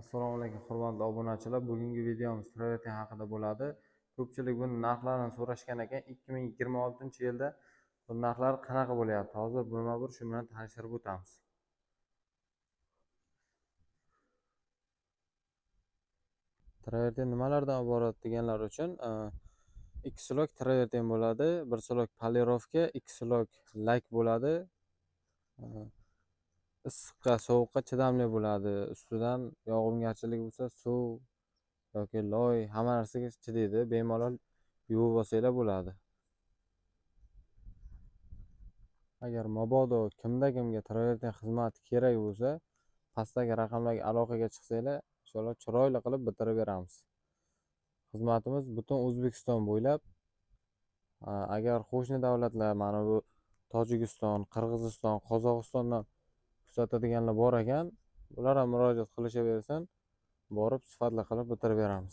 Assalomu alaykum hurmatli obunachilar. Bugungi videomiz travertin haqida bo'ladi. Ko'pchilik buni narxlarini so'rashgan ekan. 2026-yilda bu narxlar qanaqa bo'lyapti? Hozir birma-bir shu bilan tanishtirib o'tamiz. Travertin nimalardan iborat deganlar uchun ikki slok travertin bo'ladi, bir slok polirovka, ikki slok lak bo'ladi. Issiqqa, sovuqqa chidamli bo'ladi. Ustidan yog'ingarchilik bo'lsa, suv yoki loy hamma narsaga chidaydi. Bemalol yuvib olsanglar bo'ladi. Agar mabodo kimga travertin xizmati kerak bo'lsa, pastdagi raqamlarga aloqaga chiqsanglar, inshaalloh chiroyli qilib bitirib beramiz. Xizmatimiz butun O'zbekiston bo'ylab. Agar qo'shni davlatlar, mana bu Tojikiston, Qirg'iziston, Qozog'istondan kuzatadiganlar bor ekan, ular ham murojaat qilishaversin, borib sifatli qilib bitirib beramiz.